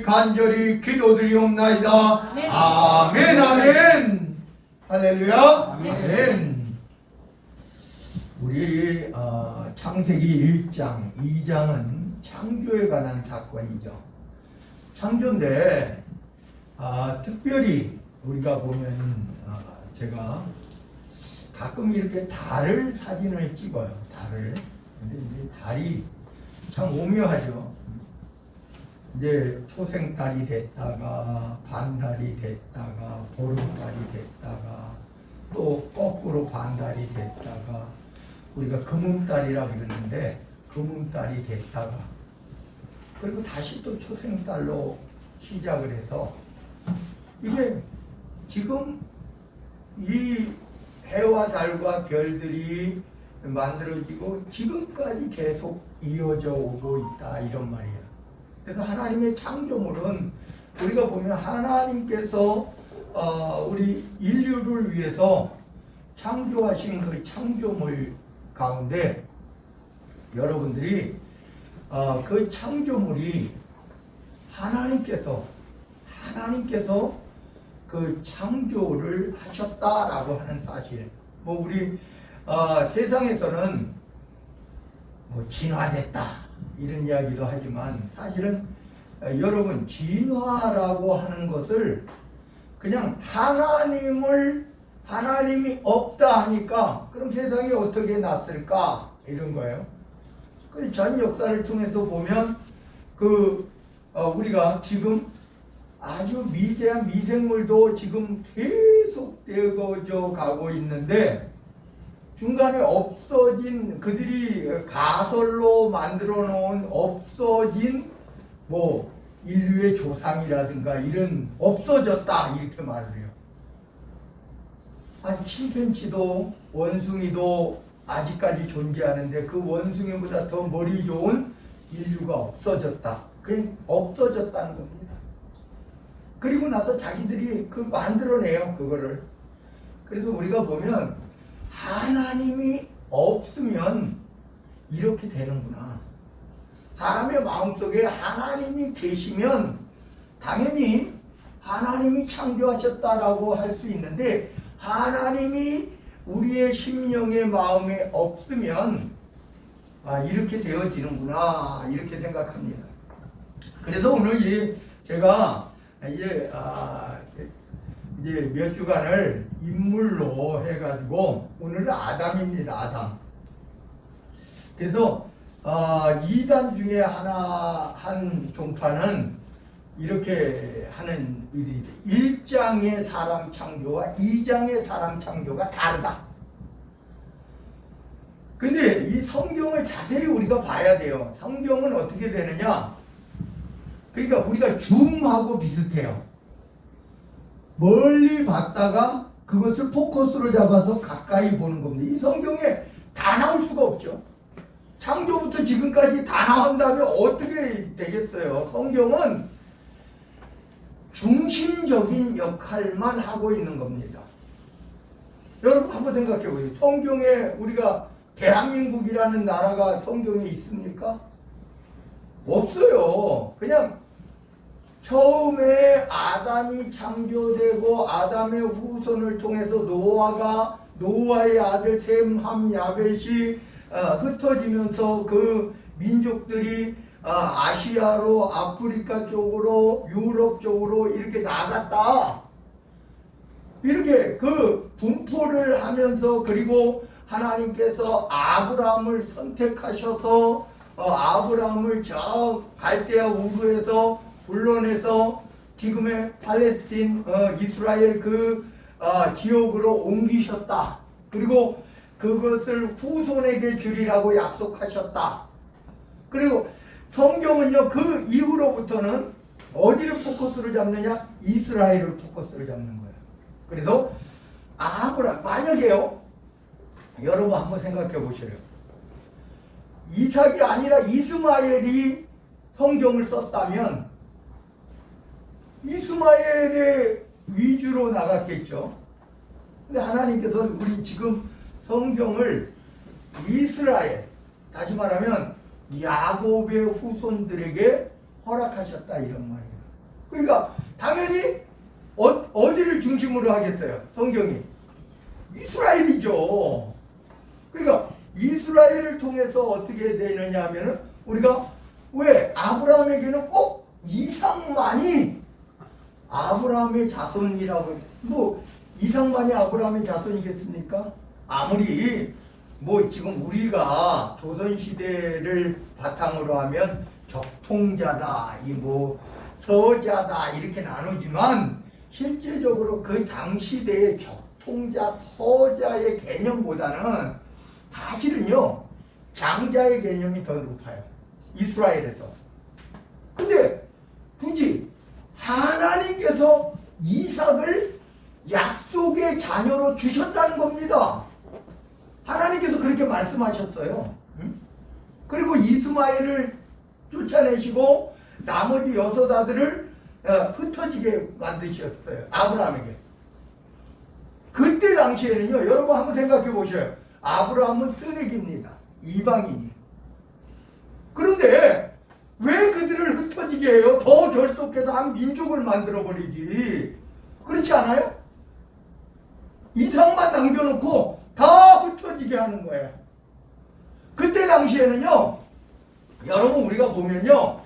간절히 기도드리옵나이다. 아멘, 아멘. 할렐루야. 아멘. 우리 창세기 1장, 2장은 창조에 관한 사건이죠. 창조인데 특별히 우리가 보면 제가 가끔 이렇게 달을 사진을 찍어요. 달을. 근데 이제 달이 참 오묘하죠. 이제 초생달이 됐다가 반달이 됐다가 보름달이 됐다가 또 거꾸로 반달이 됐다가 우리가 금음달이라 그러는데 금음달이 됐다가 그리고 다시 또 초생달로 시작을 해서 이게 지금 이 해와 달과 별들이 만들어지고 지금까지 계속 이어져 오고 있다 이런 말이에요. 그래서 하나님의 창조물은 우리가 보면 하나님께서 우리 인류를 위해서 창조하신 그 창조물 가운데 여러분들이 그 창조물이 하나님께서 그 창조를 하셨다라고 하는 사실. 뭐 우리 세상에서는 뭐 진화됐다 이런 이야기도 하지만 사실은 여러분 진화라고 하는 것을 그냥 하나님이 없다 하니까 그럼 세상이 어떻게 났을까 이런 거예요. 그 전 역사를 통해서 보면 우리가 지금 아주 미세한 미생물도 지금 계속 되어져 가고 있는데 중간에 없어진 그들이 가설로 만들어 놓은 없어진 뭐 인류의 조상이라든가 이런 없어졌다 이렇게 말을 해요. 한 침팬지도 원숭이도 아직까지 존재하는데 그 원숭이보다 더 머리 좋은 인류가 없어졌다. 그게 없어졌다는 겁니다. 그리고 나서 자기들이 만들어내요 그거를. 그래서 우리가 보면 하나님이 없으면 이렇게 되는구나. 사람의 마음속에 하나님이 계시면 당연히 하나님이 창조하셨다라고 할 수 있는데 하나님이 우리의 심령의 마음에 없으면 이렇게 되어지는구나 이렇게 생각합니다. 그래서 오늘 제가 이제 몇 주간을 인물로 해가지고 오늘은 아담입니다. 아담. 그래서 2단 중에 한 종파는 이렇게 하는 일이 1장의 사람 창조와 2장의 사람 창조가 다르다. 근데 이 성경을 자세히 우리가 봐야 돼요. 성경은 어떻게 되느냐? 그러니까 우리가 줌하고 비슷해요. 멀리 봤다가 그것을 포커스로 잡아서 가까이 보는 겁니다. 이 성경에 다 나올 수가 없죠. 창조부터 지금까지 다 나온다면 어떻게 되겠어요? 성경은 중심적인 역할만 하고 있는 겁니다. 여러분 한번 생각해 보세요. 성경에 우리가 대한민국이라는 나라가 성경에 있습니까? 없어요. 그냥 처음에 아담이 창조되고 아담의 후손을 통해서 노아의 아들 셈, 함, 야벳이 흩어지면서 그 민족들이 아시아로 아프리카 쪽으로 유럽 쪽으로 이렇게 나갔다. 이렇게 그 분포를 하면서 그리고 하나님께서 아브라함을 선택하셔서 아브라함을 저 갈대아 우르에서 불러내서 지금의 팔레스틴 이스라엘 지역으로 옮기셨다. 그리고 그것을 후손에게 주리라고 약속하셨다. 그리고 성경은요 그 이후로부터는 어디를 포커스로 잡느냐? 이스라엘을 포커스로 잡는 거예요. 그래서 아브라함 만약에요 여러분 한번 생각해 보시래요. 이삭이 아니라 이스마엘이 성경을 썼다면 이스마엘의 위주로 나갔겠죠. 근데 하나님께서 우리 지금 성경을 이스라엘, 다시 말하면 야곱의 후손들에게 허락하셨다 이런 말이에요. 그러니까 당연히 어디를 중심으로 하겠어요? 성경이 이스라엘이죠. 그러니까 이스라엘을 통해서 어떻게 되느냐 하면은 우리가 왜 아브라함에게는 꼭 이삭만이 아브라함의 자손이라고, 뭐 이삭만이 아브라함의 자손이겠습니까? 아무리 뭐 지금 우리가 조선시대를 바탕으로 하면 적통자다, 이 뭐 서자다 이렇게 나누지만 실제적으로 그 당시대의 적통자, 서자의 개념보다는 사실은요 장자의 개념이 더 높아요. 이스라엘에서. 근데 굳이 하나님께서 이삭을 약속의 자녀로 주셨다는 겁니다. 하나님께서 그렇게 말씀하셨어요. 그리고 이스마엘을 쫓아내시고 나머지 6 아들을 흩어지게 만드셨어요. 아브라함에게. 그때 당시에는요, 여러분 한번 생각해 보셔요. 아브라함은 쓰레기입니다. 이방인이. 그런데 왜 그들을 흩어지게 해요? 더 결속해서 한 민족을 만들어버리지. 그렇지 않아요? 이삭만 남겨놓고 다 흩어지게 하는 거예요. 그때 당시에는요, 여러분 우리가 보면요,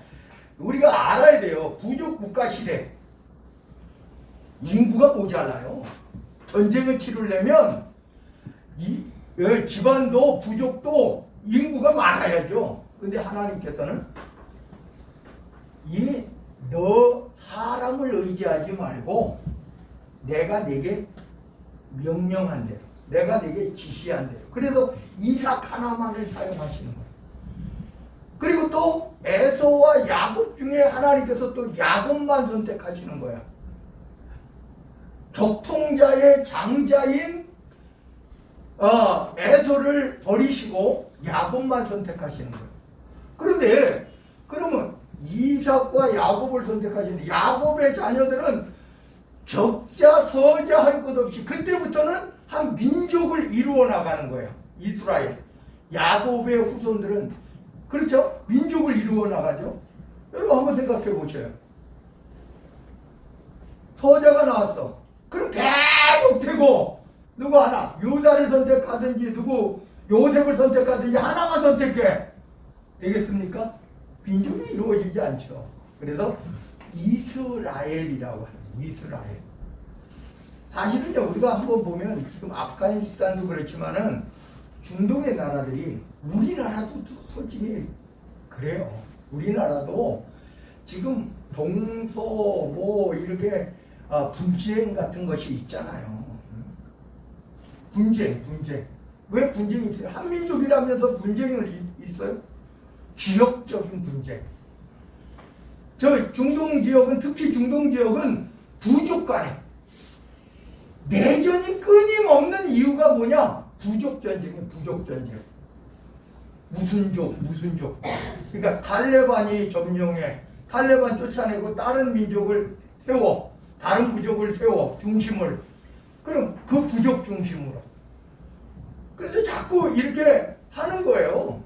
우리가 알아야 돼요. 부족 국가 시대. 인구가 모자라요. 전쟁을 치르려면 집안도 부족도 인구가 많아야죠. 근데 하나님께서는 너 사람을 의지하지 말고 내가 네게 명령한 대로, 내가 네게 지시한 대로. 그래서 이삭 하나만을 사용하시는 거예요. 그리고 또 에서와 야곱 중에 하나님께서 또 야곱만 선택하시는 거야. 적통자의 장자인 에서를 버리시고 야곱만 선택하시는 거예요. 그런데 그러면 이삭과 야곱을 선택하시는데 야곱의 자녀들은 적자 서자 할 것 없이 그때부터는 한 민족을 이루어 나가는 거예요. 이스라엘. 야곱의 후손들은 그렇죠? 민족을 이루어 나가죠. 여러분 한번 생각해 보세요. 서자가 나왔어. 그럼 계속 되고 누구 하나 유다를 선택하든지 누구 요셉을 선택하든지 하나만 선택해 되겠습니까? 민족이 이루어지지 않죠. 그래서 이스라엘이라고 하는 이스라엘. 사실은요 우리가 한번 보면 지금 아프가니스탄도 그렇지만은 중동의 나라들이 우리나라도 솔직히 그래요. 우리나라도 지금 동서 뭐 이렇게 분쟁 같은 것이 있잖아요. 분쟁. 왜 분쟁이 있어요? 한민족이라면서 분쟁이 있어요? 지역적인 분쟁. 저 중동 지역은, 특히 중동 지역은 부족 간에 내전이 끊임없는 이유가 뭐냐? 부족 전쟁이에요. 부족 전쟁. 무슨 족. 그러니까 탈레반이 점령해. 탈레반 쫓아내고 다른 민족을 세워. 다른 부족을 세워. 중심을. 그럼 그 부족 중심으로. 그래서 자꾸 이렇게 하는 거예요.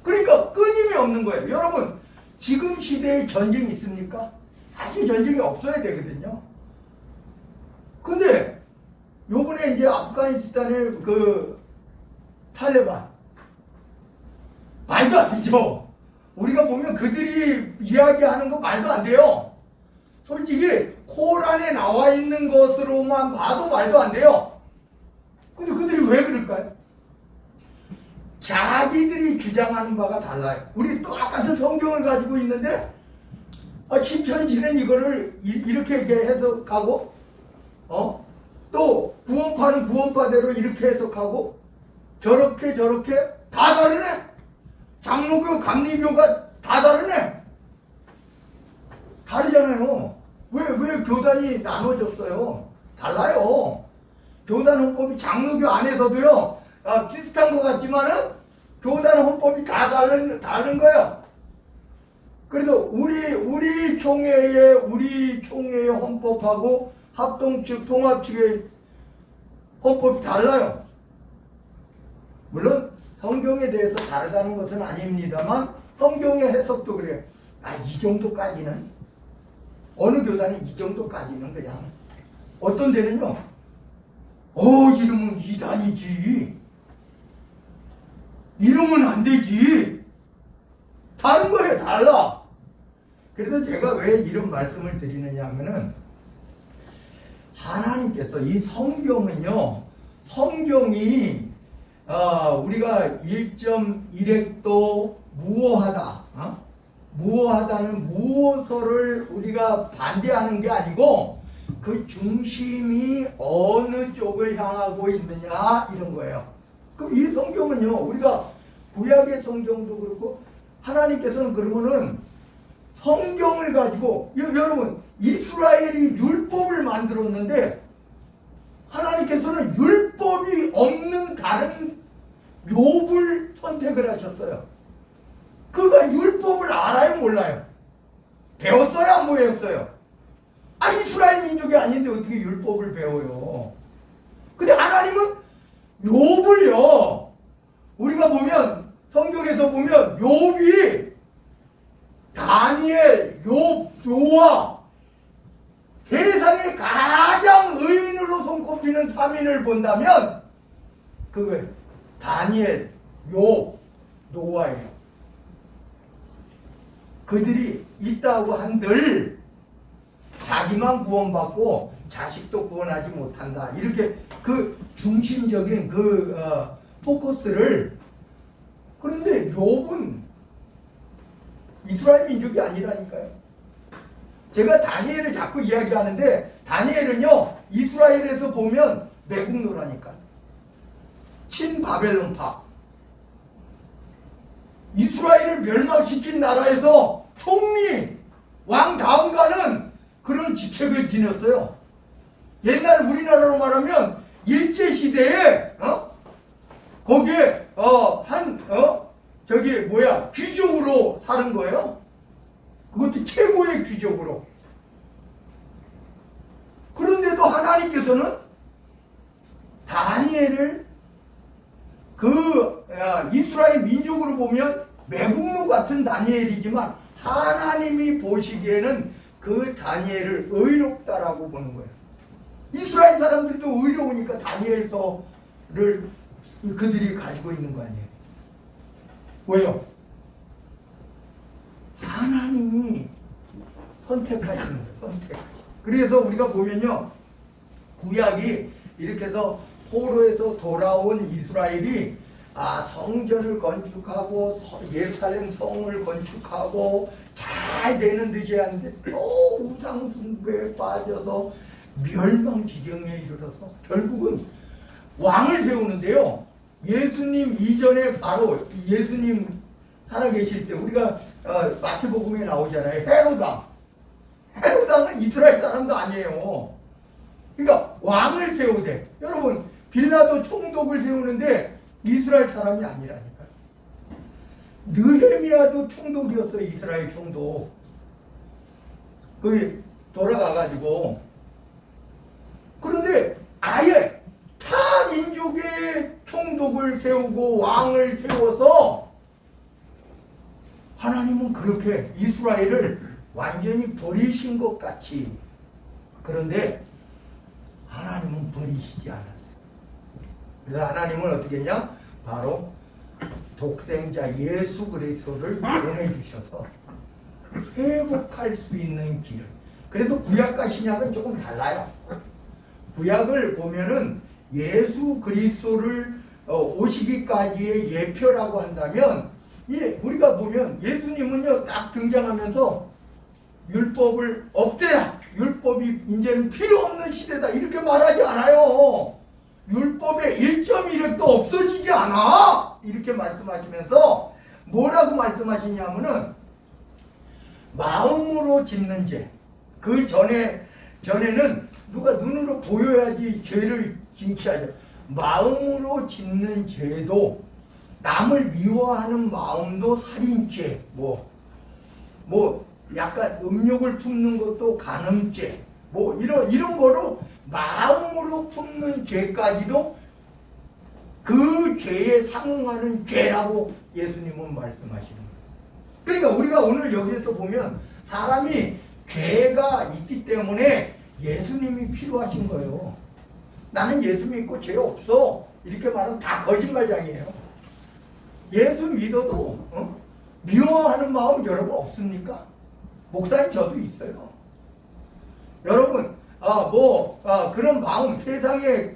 그러니까 끊임이 없는 거예요. 여러분, 지금 시대에 전쟁이 있습니까? 사실 전쟁이 없어야 되거든요. 근데 요번에 이제 아프가니스탄의 그 탈레반 말도 안 되죠. 우리가 보면 그들이 이야기하는 거 말도 안 돼요. 솔직히 코란에 나와 있는 것으로만 봐도 말도 안 돼요. 근데 그들이 왜 그럴까요? 자기들이 주장하는 바가 달라요. 우리 똑같은 성경을 가지고 있는데 신천지는 이거를 이렇게 해석하고 또 구원파는 구원파대로 이렇게 해석하고 저렇게 다 다르네. 장로교, 감리교가 다 다르네. 다르잖아요. 왜 교단이 나눠졌어요? 달라요. 교단 헌법이 장로교 안에서도요 비슷한 것 같지만은 교단 헌법이 다 다른 거예요. 그래서 우리 총회의 헌법하고 합동 측, 통합 측의 헌법이 달라요. 물론 성경에 대해서 다르다는 것은 아닙니다만 성경의 해석도 그래요. 이 정도까지는 어느 교단이 이 정도까지는 그냥 어떤 데는요. 이러면 이단이지. 이러면 안 되지. 다른 거에 달라. 그래서 제가 왜 이런 말씀을 드리느냐 하면은 하나님께서 이 성경은요. 성경이 우리가 1.1핵도 무오하다. 무오하다는 무오서를 우리가 반대하는 게 아니고 그 중심이 어느 쪽을 향하고 있느냐 이런 거예요. 그럼 이 성경은요. 우리가 구약의 성경도 그렇고 하나님께서는 그러면은 성경을 가지고 여러분 이스라엘이 율법을 만들었는데 하나님께서는 율법이 없는 다른 욥을 선택을 하셨어요. 그가 율법을 알아요 몰라요? 배웠어요 안 배웠어요? 이스라엘 민족이 아닌데 어떻게 율법을 배워요? 근데 하나님은 욥을요. 우리가 보면 성경에서 보면 욥이 다니엘, 욥, 노아 세상에 가장 의인으로 손꼽히는 3인을 본다면 그거예요. 다니엘, 욥, 노아예요. 그들이 있다고 한들 자기만 구원받고 자식도 구원하지 못한다. 이렇게 그 중심적인 포커스를. 그런데 욥은 이스라엘 민족이 아니라니까요. 제가 다니엘을 자꾸 이야기하는데 다니엘은요 이스라엘에서 보면 매국노라니까. 신바벨론파. 이스라엘을 멸망시킨 나라에서 총리, 왕 다음가는 그런 직책을 지녔어요. 옛날 우리나라로 말하면 일제시대에 거기에 귀족으로 사는 거예요. 그것도 최고의 귀족으로. 그런데도 하나님께서는 다니엘을 이스라엘 민족으로 보면 매국노 같은 다니엘이지만 하나님이 보시기에는 그 다니엘을 의롭다라고 보는 거예요. 이스라엘 사람들도 의로우니까 다니엘서를 그들이 가지고 있는 거 아니에요. 왜요? 하나님이 선택하시는 거예요. 선택. 그래서 우리가 보면요. 구약이 이렇게 해서 포로에서 돌아온 이스라엘이 성전을 건축하고 예루살렘 성을 건축하고 잘 되는 듯이 하는데 또 우상 숭배에 빠져서 멸망 지경에 이르러서 결국은 왕을 세우는데요. 예수님 이전에 바로 예수님 살아계실 때 우리가 마태복음에 나오잖아요. 헤로당은 이스라엘 사람도 아니에요. 그러니까 왕을 세우되 여러분 빌라도 총독을 세우는데 이스라엘 사람이 아니라니까요. 느헤미야도 총독이었어요. 이스라엘 총독. 거기 돌아가가지고 그런데 아예 타 민족의 총독을 세우고 왕을 세워서 하나님은 그렇게 이스라엘을 완전히 버리신 것 같이. 그런데 하나님은 버리시지 않았어요. 그래서 하나님은 어떻게 했냐? 바로 독생자 예수 그리스도를 보내주셔서 회복할 수 있는 길을. 그래서 구약과 신약은 조금 달라요. 구약을 보면은 예수 그리스도를 오시기까지의 예표라고 한다면 우리가 보면 예수님은요 딱 등장하면서 율법을 없애라. 율법이 이제는 필요 없는 시대다. 이렇게 말하지 않아요. 율법의 1.1획도 없어지지 않아. 이렇게 말씀하시면서 뭐라고 말씀하시냐면은 마음으로 짓는 죄. 그 전에는 누가 눈으로 보여야지 죄를 징치하죠. 마음으로 짓는 죄도 남을 미워하는 마음도 살인죄. 약간 음욕을 품는 것도 간음죄. 이런 거로 마음으로 품는 죄까지도 그 죄에 상응하는 죄라고 예수님은 말씀하시는 거예요. 그러니까 우리가 오늘 여기에서 보면 사람이 죄가 있기 때문에 예수님이 필요하신 거예요. 나는 예수 믿고 죄 없어 이렇게 말하면 다 거짓말장이에요. 예수 믿어도 미워하는 마음 여러분 없습니까? 목사님 저도 있어요. 여러분 그런 마음 세상에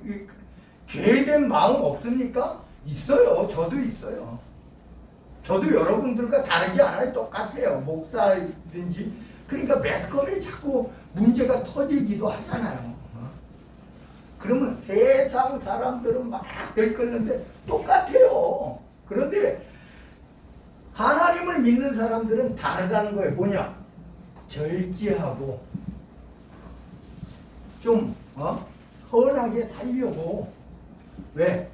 죄된 마음 없습니까? 있어요. 저도 있어요. 저도 여러분들과 다르지 않아요. 똑같아요. 목사든지. 그러니까 매스컴에 자꾸 문제가 터지기도 하잖아요. 그러면 세상 사람들은 막 들끓는데 똑같아요. 그런데 하나님을 믿는 사람들은 다르다는 거예요. 뭐냐? 절제하고 좀 선하게 살려고. 왜?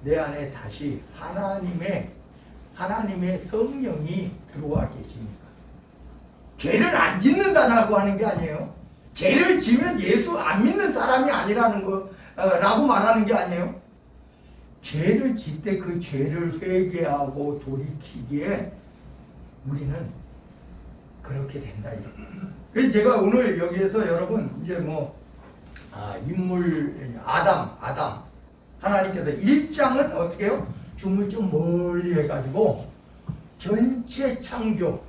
내 안에 다시 하나님의 성령이 들어와 계십니까? 죄를 안 짓는다라고 하는 게 아니에요. 죄를 지면 예수 안 믿는 사람이 아니라는 거라고 말하는 게 아니에요. 죄를 질 때 그 죄를 회개하고 돌이키기에 우리는 그렇게 된다. 그래서 제가 오늘 여기에서 여러분 이제 인물 아담 하나님께서 1장은 어떻게 해요? 줌을 좀 멀리 해가지고 전체 창조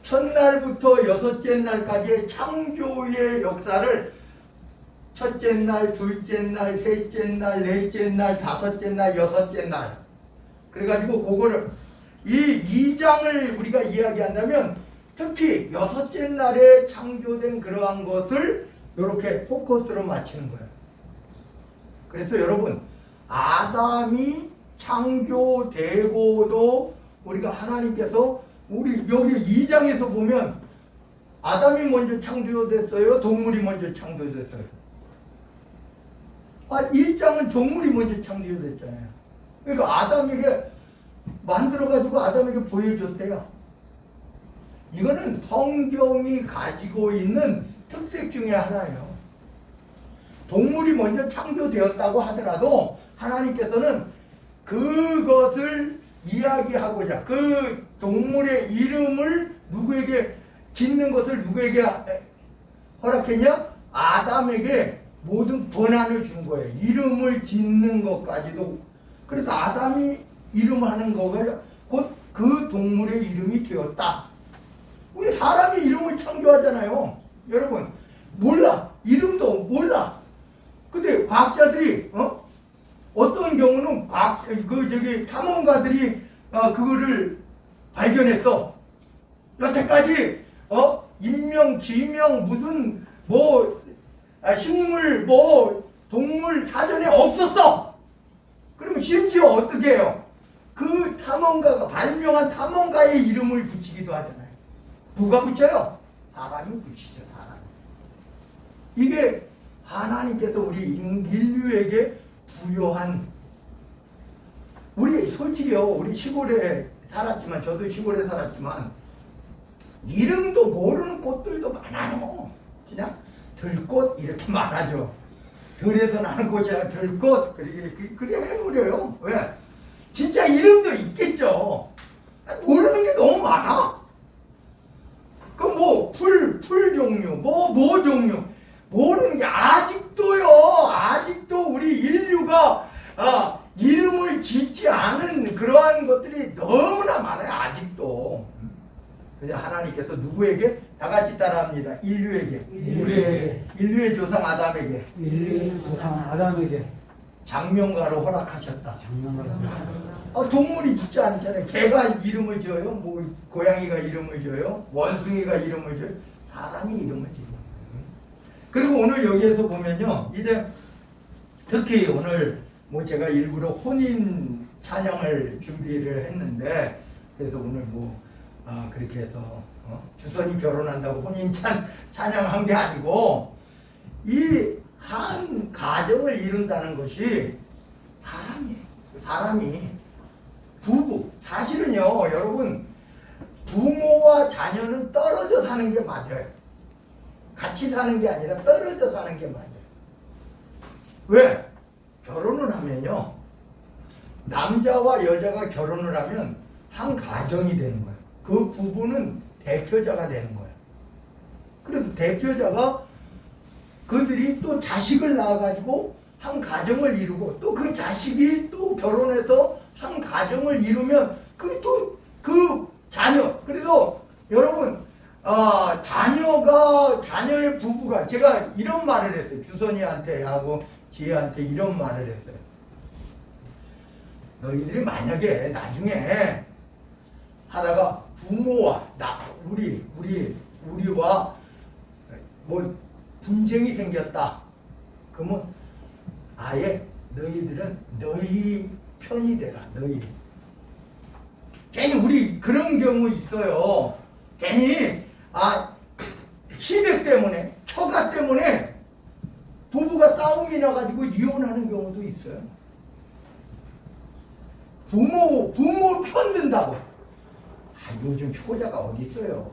첫날부터 여섯째 날까지의 창조의 역사를 첫째 날, 둘째 날, 셋째 날, 넷째 날, 다섯째 날, 여섯째 날 그래가지고 그거를 이 2장을 우리가 이야기한다면 특히 여섯째 날에 창조된 그러한 것을 이렇게 포커스로 맞추는 거예요. 그래서 여러분 아담이 창조되고도 우리가 하나님께서 우리 여기 2장에서 보면 아담이 먼저 창조됐어요? 동물이 먼저 창조됐어요? 1장은 동물이 먼저 창조됐잖아요. 그러니까 아담에게 만들어가지고 아담에게 보여줬대요. 이거는 성경이 가지고 있는 특색 중에 하나예요. 동물이 먼저 창조되었다고 하더라도 하나님께서는 그것을 이야기하고자 그 동물의 이름을 누구에게 짓는 것을 누구에게 허락했냐? 아담에게 모든 권한을 준 거예요. 이름을 짓는 것까지도. 그래서 아담이 이름하는 거가 곧 그 동물의 이름이 되었다. 우리 사람이 이름을 창조하잖아요. 여러분 몰라. 이름도 몰라. 근데 과학자들이 어떤 경우는 탐험가들이 그거를 발견했어. 여태까지 인명, 지명, 무슨 식물, 동물 사전에 없었어. 그러면 심지어 어떻게 해요? 그 탐험가가 발명한 탐험가의 이름을 붙이기도 하잖아요. 누가 붙여요? 사람이 붙이죠. 사람. 이게 하나님께서 우리 인류에게 부여한 우리 솔직히요. 우리 시골에 살았지만 저도 시골에 살았지만 이름도 모르는 꽃들도 많아요. 그냥 들꽃 이렇게 말하죠. 들에서 나는 꽃이라 들꽃 그래 해버려요. 왜? 진짜 이름도 있겠죠. 모르는 게 너무 많아. 풀 종류 종류 모르는 게 아직도 우리 인류가 이름을 짓지 않은 그러한 것들이 너무나 많아요. 아직도. 그래서 하나님께서 누구에게? 다 같이 따라합니다. 인류의 조상 아담에게. 장명가로 허락하셨다. 동물이 짓지 않잖아요. 개가 이름을 지어요. 고양이가 이름을 지어요. 원숭이가 이름을 지어요. 사람이 이름을 지어요. 그리고 오늘 여기에서 보면요. 이제 특히 오늘 제가 일부러 혼인 찬양을 준비를 했는데 그래서 오늘 그렇게 해서 주선이 결혼한다고 혼인 찬양한 게 아니고 이 한 가정을 이룬다는 것이 사람이 부부 사실은요 여러분 부모와 자녀는 떨어져 사는 게 맞아요. 같이 사는 게 아니라 떨어져 사는 게 맞아요. 왜? 결혼을 하면요 남자와 여자가 결혼을 하면 한 가정이 되는 거예요. 그 부부는 대표자가 되는 거예요. 대표자가 그들이 또 자식을 낳아가지고 한 가정을 이루고 또 그 자식이 또 결혼해서 한 가정을 이루면 그 자녀, 그래서 여러분 자녀의 부부가, 제가 이런 말을 했어요. 주선이한테 하고 지혜한테 이런 말을 했어요. 너희들이 만약에 나중에 하다가 부모와 우리와 뭐 분쟁이 생겼다. 그러면 아예 너희들은 너희 편이 되라. 너희. 괜히 우리 그런 경우 있어요. 괜히 시댁 때문에, 처가 때문에 부부가 싸움이 나가지고 이혼하는 경우도 있어요. 부모 편든다고. 요즘 효자가 어디 있어요?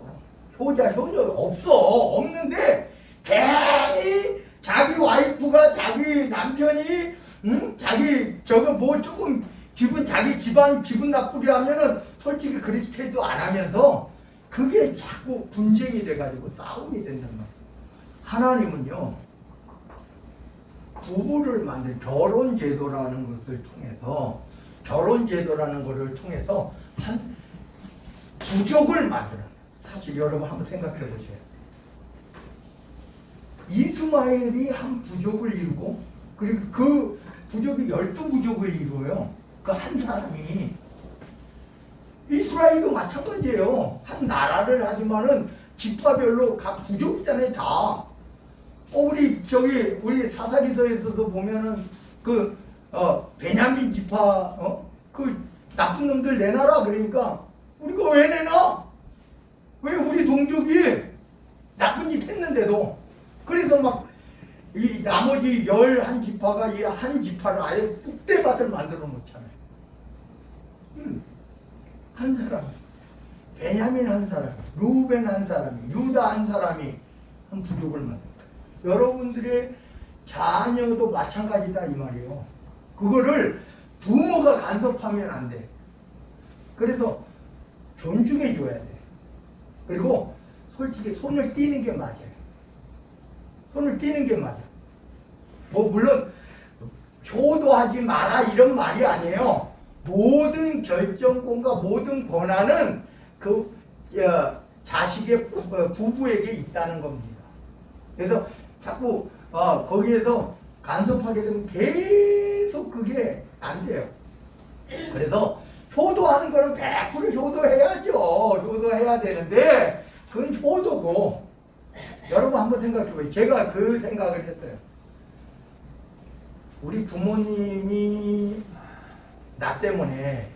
효자 없어. 없는데 괜히 자기 와이프가, 자기 남편이 자기 뭐 조금 자기 집안 기분 나쁘게 하면은 솔직히 그렇게도 안 하면서 그게 자꾸 분쟁이 돼가지고 싸움이 된단 말이에요. 하나님은요, 부부를 만든 결혼제도라는 것을 통해서 한 부족을 만드는, 사실 여러분 한번 생각해 보세요. 이스마엘이 한 부족을 이루고, 그리고 그 부족이 12부족을 이루어요. 그 한 사람이. 이스라엘도 마찬가지예요. 한 나라를 하지만은 지파별로 각 부족이잖아요, 다. 우리 사사리서에서도 보면은 베냐민 지파, 그 나쁜 놈들 내놔라. 그러니까 우리가 왜 내놔? 왜 우리 동족이 나쁜 짓 했는데도. 그래서 막 이 나머지 11지파가 이 한 지파를 아예 쑥대밭을 만들어 놓잖아요. 한 사람, 베냐민 한 사람, 루벤 한 사람이, 유다 한 사람이 한 부족을 만들어요. 여러분들의 자녀도 마찬가지다 이 말이에요. 그거를 부모가 간섭하면 안 돼. 그래서 존중해 줘야 돼. 그리고 솔직히 손을 띄는 게 맞아요. 손을 띄는 게 맞아. 물론 효도하지 마라 이런 말이 아니에요. 모든 결정권과 모든 권한은 자식의 부부에게 있다는 겁니다. 그래서 자꾸 거기에서 간섭하게 되면 계속 그게 안 돼요. 그래서 효도하는 거는 100% 효도해야죠. 효도해야 되는데 그건 효도고, 여러분 한번 생각해봐요. 제가 그 생각을 했어요. 우리 부모님이 나 때문에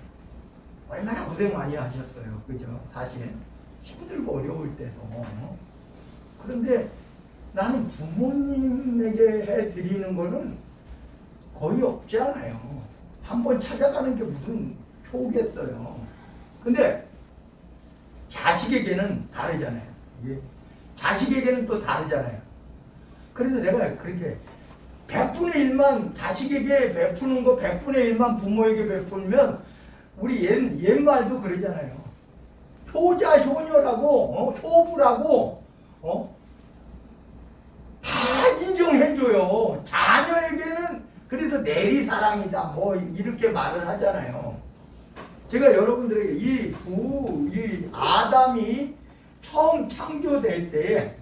얼마나 고생 많이 하셨어요. 그죠? 사실 힘들고 어려울 때도. 그런데 나는 부모님에게 해드리는 거는 거의 없지 않아요. 한번 찾아가는 게 무슨 효겠어요. 근데 자식에게는 다르잖아요. 자식에게는 또 다르잖아요. 그래서 내가 그렇게 100분의 1만 자식에게 베푸는 거 100분의 1만 부모에게 베풀면 우리 옛말도 그러잖아요. 효자, 효녀라고, 효부라고, 다 인정해줘요. 자녀에게는 그래서 내리사랑이다, 이렇게 말을 하잖아요. 제가 여러분들에게 이 아담이 처음 창조될 때에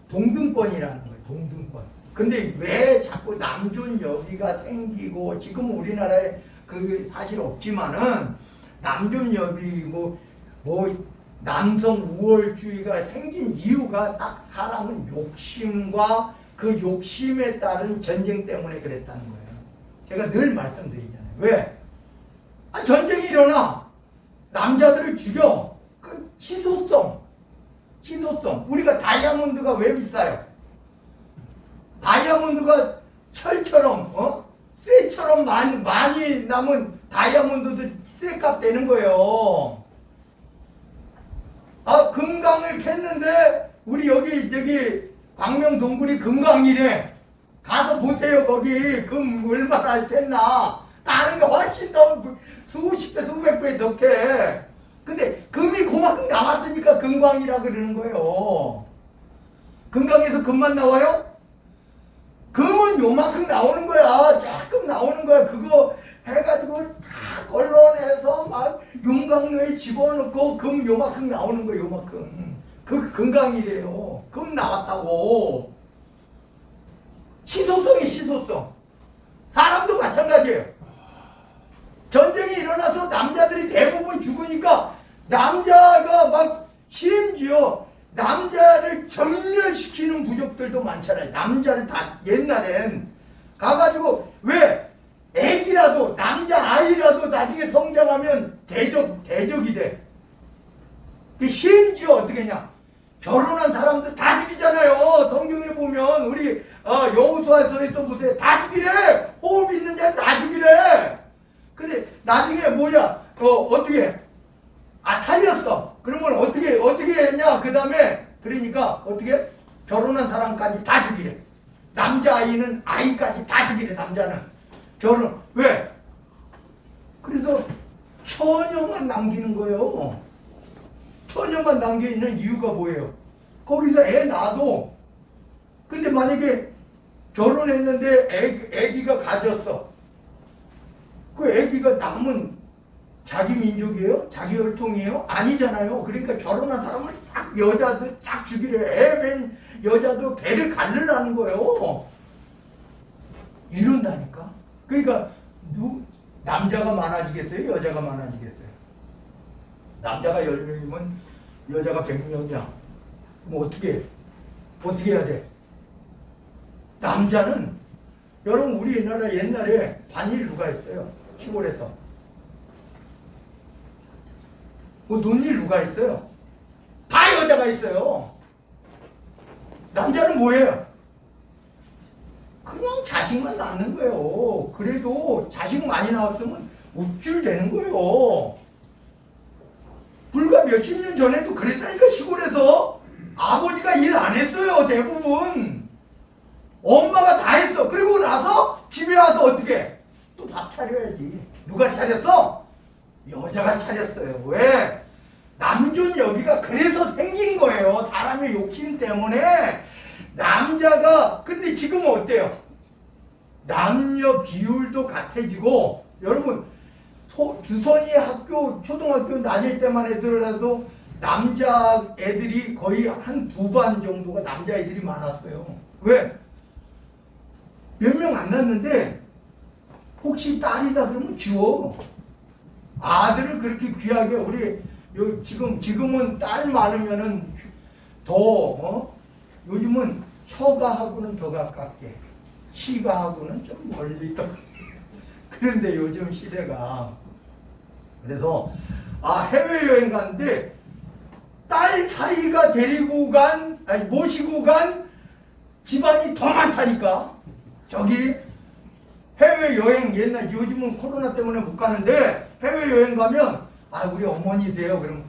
동등권이라는 거예요. 동등권. 근데 왜 자꾸 남존여비가 생기고, 지금 우리나라에 그 사실 없지만은 남존여비고 남성 우월주의가 생긴 이유가 딱 사람은 욕심과 그 욕심에 따른 전쟁 때문에 그랬다는 거예요. 제가 늘 말씀드리잖아요. 왜? 전쟁이 일어나. 남자들을 죽여. 그 희소성. 우리가 다이아몬드가 왜 비싸요? 다이아몬드가 철처럼, 쇠처럼 많이 남은 다이아몬드도 쇠값 되는 거예요. 금강을 캤는데, 우리 저기, 광명 동굴이 금강이래. 가서 보세요, 거기. 금 얼마나 캤나. 다른 게 훨씬 더 수십 배, 수백 배 더 캐. 근데 금이 그만큼 남았으니까 금광이라 그러는 거예요. 금만 나와요? 금은 요만큼 나오는 거야. 조금 나오는 거야. 그거 해가지고 다 걸러내서 막 용광로에 집어넣고 금 요만큼 나오는 거야. 요만큼. 그 금강이래요. 금 나왔다고. 희소성이 희소성. 사람도 마찬가지예요. 전쟁이 일어나서 남자들이 대부분 죽으니까 남자가 막 심지어 남자를 전멸시키는 부족들도 많잖아요. 남자를 다 옛날엔 가가지고 왜 애기라도 남자 아이라도 나중에 성장하면 대적이 돼. 심지어 어떻게 했냐? 결혼한 사람들 다 죽이잖아요. 성경에 보면 우리 여호수아서에서 보세요. 다 죽이래. 호흡 있는 자는 다 죽이래. 근데 나중에 뭐냐? 어떻게 해? 살렸어. 그러면 어떻게 했냐? 그 다음에 그러니까 어떻게? 결혼한 사람까지 다 죽이래. 남자아이는 아이까지 다 죽이래. 남자는 결혼 왜? 그래서 처녀만 남기는 거예요. 처녀만 남겨있는 이유가 뭐예요? 거기서 애 낳아도 근데 만약에 결혼했는데 애기가 가졌어. 그 애기가 남은 자기 민족이에요? 자기 혈통이에요? 아니잖아요. 그러니까 결혼한 사람을 싹 여자들 싹 죽이래. 애 뺀 여자도 배를 갈르라는 거예요. 이런다니까. 그러니까 남자가 많아지겠어요? 여자가 많아지겠어요? 남자가 10명이면 여자가 100명이야. 뭐 어떻게 해야 돼? 남자는 여러분 우리나라 옛날에 반일 누가 했어요? 시골에서. 뭐 논일 누가 했어요? 다 여자가 있어요. 남자는 뭐예요? 그냥 자식만 낳는 거예요. 그래도 자식 많이 나왔으면 우쭐 되는 거예요. 불과 몇십 년 전에도 그랬다니까. 시골에서 아버지가 일 안 했어요. 대부분 엄마가 다 했어. 그리고 나서 집에 와서 어떻게 또 밥 차려야지. 누가 차렸어? 여자가 차렸어요. 왜? 남존 여비가 그래서 생긴 거예요. 사람의 욕심 때문에. 남자가 근데 지금은 어때요? 남녀 비율도 같아지고 여러분 주선이 학교 초등학교 다닐 때만 해더라도 남자 애들이 거의 한 2반 정도가 남자애들이 많았어요. 왜? 몇 명 안 낳는데 혹시 딸이다 그러면 지워. 아들을 그렇게 귀하게 우리 지금은 딸 많으면은 더 요즘은 처가하고는 더 가깝게 시가하고는 좀 멀리 또 그런데 요즘 시대가 그래서 해외여행 갔는데 딸 사이가 모시고 간 집안이 더 많다니까. 저기 해외여행 요즘은 코로나 때문에 못 가는데 해외여행 가면 우리 어머니세요. 그럼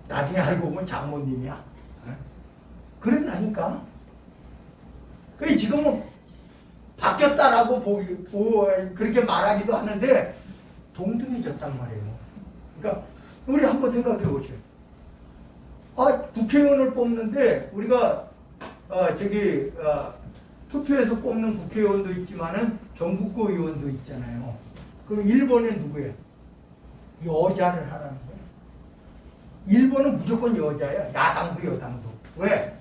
나중에 알고 보면 장모님이야. 그런다니까. 그래 지금은 바뀌었다라고 그렇게 말하기도 하는데 동등해졌단 말이에요. 그러니까 우리 한번 생각해 보세요. 국회의원을 뽑는데 우리가 투표해서 뽑는 국회의원도 있지만은 전국구 의원도 있잖아요. 그럼 1번은 누구예요? 여자를 하라는 거예요. 1번은 무조건 여자야. 야당도 여당도. 왜?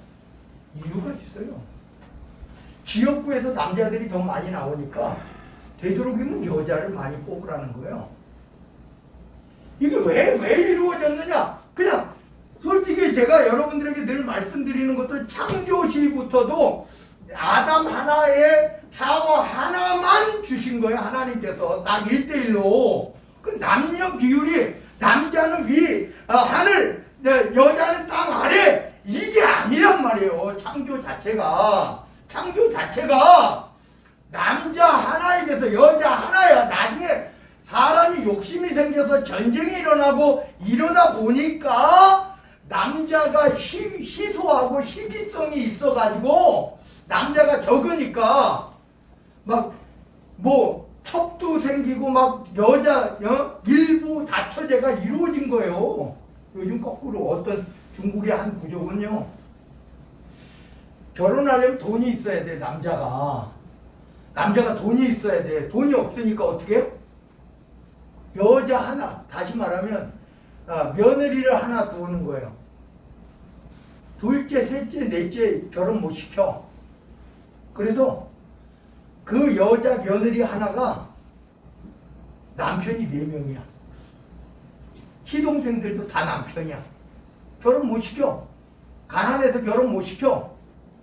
이유가 있어요. 지역구에서 남자들이 더 많이 나오니까 되도록이면 여자를 많이 뽑으라는 거예요. 이게 왜 이루어졌느냐? 그냥 솔직히 제가 여러분들에게 늘 말씀드리는 것도 창조시부터도 아담 하나에 하와 하나만 주신 거예요. 하나님께서 딱 1대1로. 그 남녀 비율이 남자는 위 하늘, 여자는 땅 아래, 이게 아니란 말이에요. 창조 자체가 남자 하나에게서 여자 하나야. 나중에 사람이 욕심이 생겨서 전쟁이 일어나고 이러다 보니까 남자가 희소하고 희귀성이 있어가지고 남자가 적으니까 첩도 생기고 여자 일부 다처제가 이루어진 거예요. 요즘 거꾸로 어떤 중국의 한 부족은요, 결혼하려면 돈이 있어야 돼, 남자가. 남자가 돈이 있어야 돼. 돈이 없으니까 어떻게 해요? 여자 하나, 다시 말하면 며느리를 하나 두는 거예요. 둘째, 셋째, 넷째 결혼 못 시켜. 그래서 그 여자 며느리 하나가 남편이 4명이야. 시동생들도 다 남편이야. 결혼 못 시켜. 가난해서 결혼 못 시켜.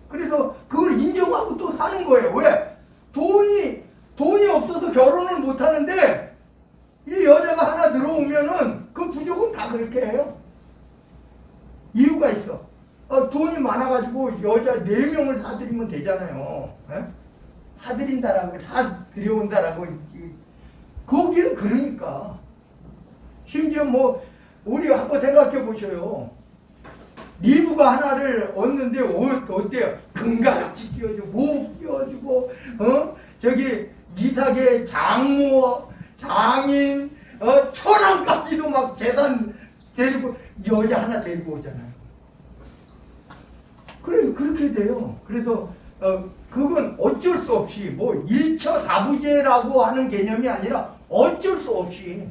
그래서 그걸 인정하고 또 사는 거예요. 왜? 돈이 없어서 결혼을 못 하는데 이 여자가 하나 들어오면은 그 부족은 다 그렇게 해요. 이유가 있어. 돈이 많아가지고 여자 4명을 사드리면 되잖아요. 에? 사드린다라고, 사들여온다라고. 거기는 그러니까. 심지어 뭐, 우리 한번 생각해 보셔요. 리브가 하나를 얻는데, 어때요? 금가락지 끼워주고, 목 끼워주고, 저기, 미사계 장모, 장인, 천왕까지도 막 재산 데리고, 여자 하나 데리고 오잖아요. 그래, 그렇게 돼요. 그래서, 그건 어쩔 수 없이, 뭐, 일처다부제라고 하는 개념이 아니라 어쩔 수 없이.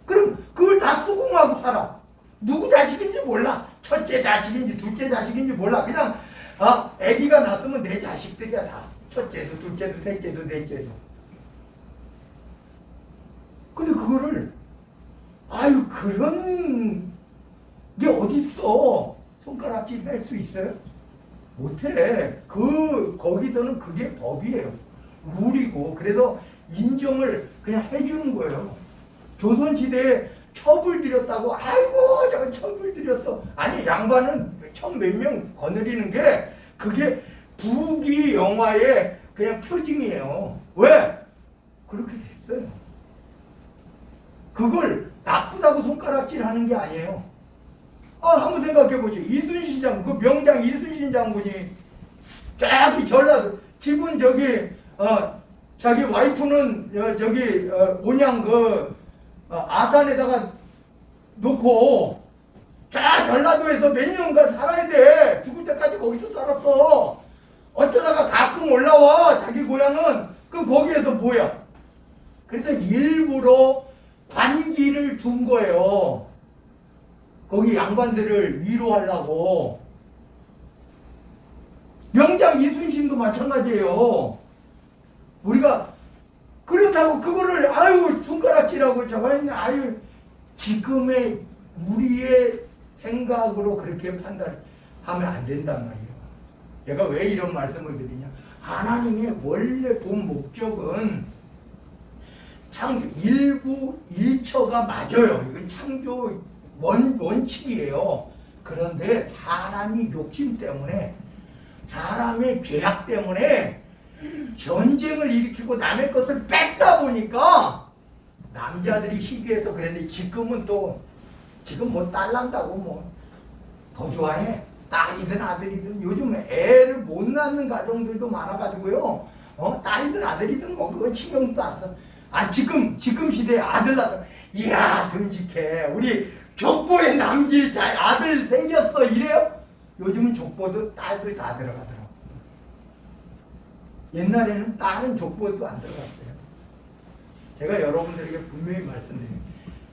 그럼 그걸 다 수긍하고 살아. 누구 자식인지 몰라. 첫째 자식인지 둘째 자식인지 몰라. 그냥, 아기가 낳았으면 내 자식들이야, 다. 첫째도, 둘째도, 셋째도, 넷째도. 근데 그거를, 그런 게 어딨어. 손가락질 할 수 있어요? 못해. 거기서는 그게 법이에요. 룰이고. 그래서 인정을 그냥 해주는 거예요. 조선시대에 첩을 들였다고, 아이고, 저거 첩을 들였어. 아니, 양반은 첩 몇 명 거느리는 게, 그게 부귀 영화의 그냥 표징이에요. 왜? 그렇게 됐어요. 그걸 나쁘다고 손가락질 하는 게 아니에요. 한번 생각해 보시죠. 이순신 장군, 그 명장 이순신 장군이 저기 전라도, 집은 저기, 자기 와이프는 저기, 온양 아산에다가 놓고, 저 전라도에서 몇 년간 살아야 돼. 죽을 때까지 거기서 살았어. 어쩌다가 가끔 올라와, 자기 고향은. 그럼 거기에서 뭐야? 그래서 일부러 관기를 둔 거예요. 거기 양반들을 위로하려고. 명장 이순신도 마찬가지예요. 우리가 그렇다고 그거를 손가락질하고 저거 했네. 지금의 우리의 생각으로 그렇게 판단하면 안 된단 말이에요. 제가 왜 이런 말씀을 드리냐. 하나님의 원래 본 목적은 일부 일처가 맞아요. 이건 창조 원칙이에요. 그런데 사람이 욕심 때문에, 사람의 죄악 때문에 전쟁을 일으키고 남의 것을 뺏다 보니까 남자들이 희귀해서 그랬는데, 지금 뭐 딸 난다고 뭐 더 좋아해. 딸이든 아들이든. 요즘 애를 못 낳는 가정들도 많아가지고요. 딸이든 아들이든 뭐 그건 신경도 안 써. 지금 시대에 아들 낳다. 이야, 듬직해. 우리 족보에 남길 아들 생겼어. 이래요? 요즘은 족보도 딸도 다 들어가더라고. 옛날에는 딸은 족보도 안 들어갔어요. 제가 여러분들에게 분명히 말씀드립니다.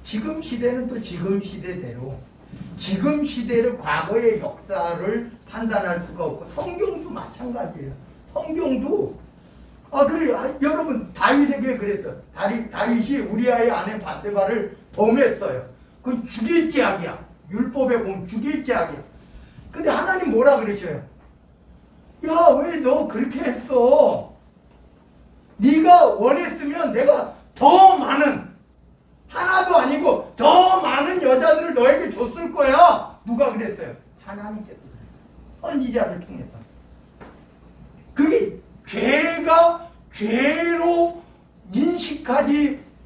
지금 시대는 또 지금 시대대로, 지금 시대를, 과거의 역사를 판단할 수가 없고, 성경도 마찬가지예요. 성경도, 그래요. 여러분, 다윗에게 그랬어요. 다윗이 우리아의 아내 바세바를 범했어요. 그건 죽일 죄악이야. 율법에 보면 죽일 죄악이야. 근데 하나님 뭐라 그러셔요? 야, 왜 너 그렇게 했어? 네가 원했으면 내가 더 많은, 하나도 아니고 더 많은 여자들을 너에게 줬을 거야. 누가 그랬어요? 하나님께서. 선지자를 통해서. 그게 죄가 죄로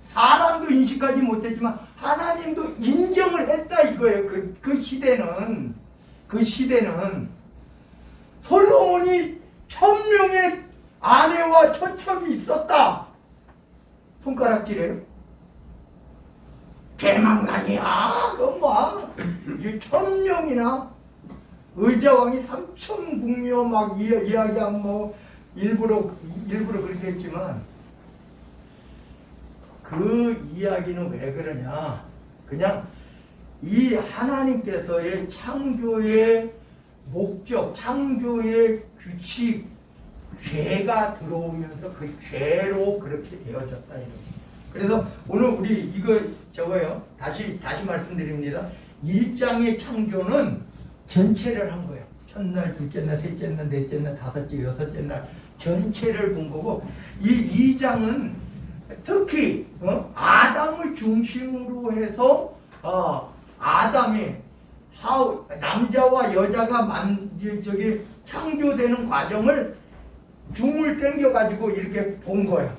사람도 인식하지 못했지만 하나님도 인정을 했다 이거예요. 그 시대는 솔로몬이 1000명의 아내와 처첩이 있었다. 손가락질해요. 개망난이야. 그건 뭐 1000명이나 의자왕이 삼천궁녀 막 이야기한 뭐 일부러 그렇게 했지만 그 이야기는 왜 그러냐? 그냥 이 하나님께서의 창조의 목적, 창조의 규칙, 죄가 들어오면서 그 죄로 그렇게 되어졌다 이런. 그래서 오늘 우리 이거 저거요. 다시 말씀드립니다. 1장의 창조는 전체를 한 거예요. 첫날, 둘째 날, 셋째 날, 넷째 날, 다섯째, 여섯째 날 전체를 본 거고, 이 2장은 특히 아담을 중심으로 해서 아담이 남자와 여자가 창조되는 과정을 줌을 당겨가지고 이렇게 본 거예요.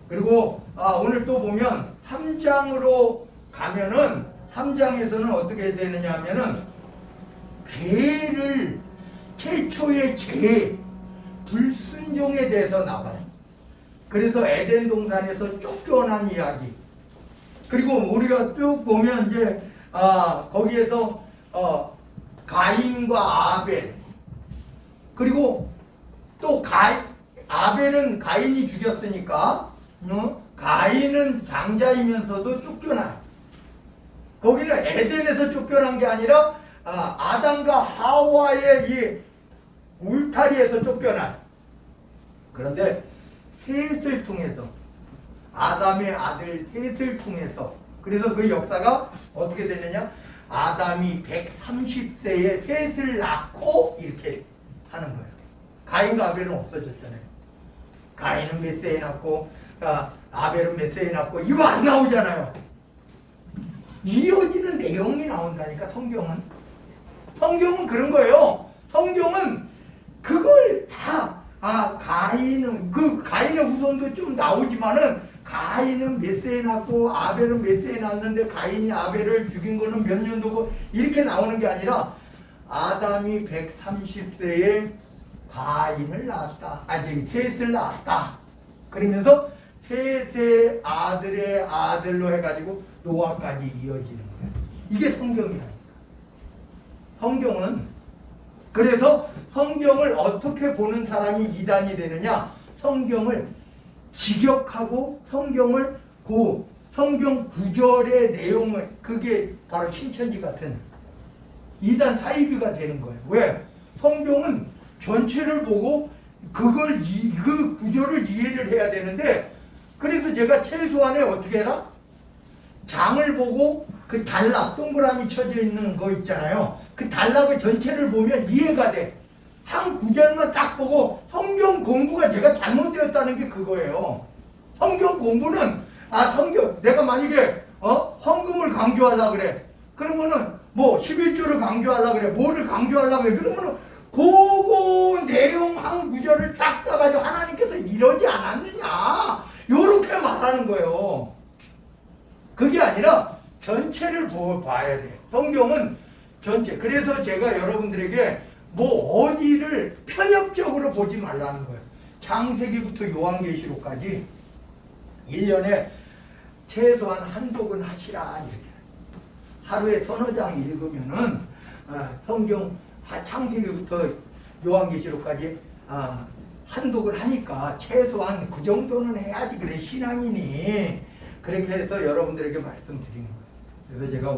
그리고 오늘 또 보면 3장으로 가면은 3장에서는 어떻게 되느냐 하면은 죄를 최초의 죄 불순종에 대해서 나와요. 그래서 에덴 동산에서 쫓겨난 이야기. 그리고 우리가 쭉 보면 이제 거기에서 가인과 아벨, 그리고 또 아벨은 가인이 죽였으니까 가인은 장자이면서도 쫓겨나요. 거기는 에덴에서 쫓겨난 게 아니라 아담과 하와의 이 울타리에서 쫓겨나요. 그런데 셋을 통해서, 아담의 아들 셋을 통해서, 그래서 그 역사가 어떻게 되느냐, 아담이 130세에 셋을 낳고 이렇게 하는 거예요. 가인과 아벨은 없어졌잖아요. 가인은 몇 세에 낳고 아벨은 몇 세에 낳고 이거 안 나오잖아요. 이어지는 내용이 나온다니까. 성경은 그런 거예요. 성경은 그걸 다 가인은 가인의 후손도 좀 나오지만은 가인은 몇 세에 낳고 아벨은 몇 세에 낳았는데 가인이 아벨을 죽인 거는 몇 년도고 이렇게 나오는 게 아니라 아담이 130세에 가인을 낳았다. 셋을 낳았다. 그러면서 셋의 아들의 아들로 해가지고 노아까지 이어지는 거예요. 이게 성경이라니까. 성경은, 그래서 성경을 어떻게 보는 사람이 이단이 되느냐? 성경을 직역하고 성경 구절의 내용을, 그게 바로 신천지 같은 이단 사이비가 되는 거예요. 왜? 성경은 전체를 보고 그 구절을 이해를 해야 되는데, 그래서 제가 최소한에 어떻게 해라? 장을 보고 그 단락, 동그라미 쳐져 있는 거 있잖아요. 그 단락의 전체를 보면 이해가 돼. 한 구절만 딱 보고 성경 공부가 제가 잘못되었다는 게 그거예요. 성경 공부는 내가 만약에 헌금을 강조하려고 그래. 그러면은 뭐 11조를 강조하려고 그래. 뭐를 강조하려고 그래. 그러면은 그거 내용 한 구절을 딱 따가지고 하나님께서 이러지 않았느냐, 요렇게 말하는 거예요. 그게 아니라 전체를 봐야 돼. 성경은 전체. 그래서 제가 여러분들에게 뭐 어디를 편협적으로 보지 말라는 거예요. 창세기부터 요한계시록까지 1년에 최소한 한 독은 하시라, 이렇게. 하루에 서너 장 읽으면은 성경 창세기부터 요한계시록까지 한 독을 하니까 최소한 그 정도는 해야지, 그래 신앙이니. 그렇게 해서 여러분들에게 말씀드린 거예요. 그래서 제가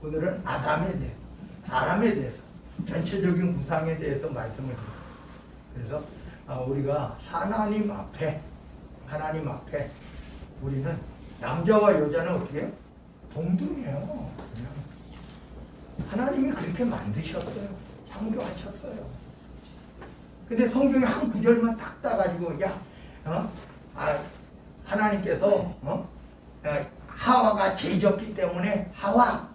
오늘은 아담에 대해서, 사람에 대해서, 전체적인 구상에 대해서 말씀을 드립니다. 그래서 우리가 하나님 앞에 우리는 남자와 여자는 어떻게 해요? 동등해요. 그냥 하나님이 그렇게 만드셨어요. 창조하셨어요. 근데 성경에 한 구절만 딱 따가지고 하나님께서 하와가 죄졌기 때문에 하와가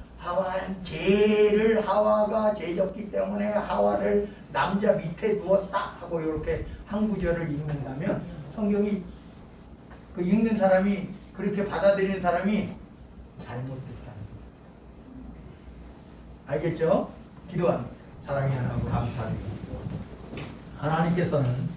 죄졌기 때문에 하와를 남자 밑에 두었다 하고 이렇게 한 구절을 읽는다면, 성경이 그 읽는 사람이, 그렇게 받아들이는 사람이 잘못됐다는 거예요. 알겠죠? 기도합니다. 사랑의 하나님 감사드립니다. 하나님께서는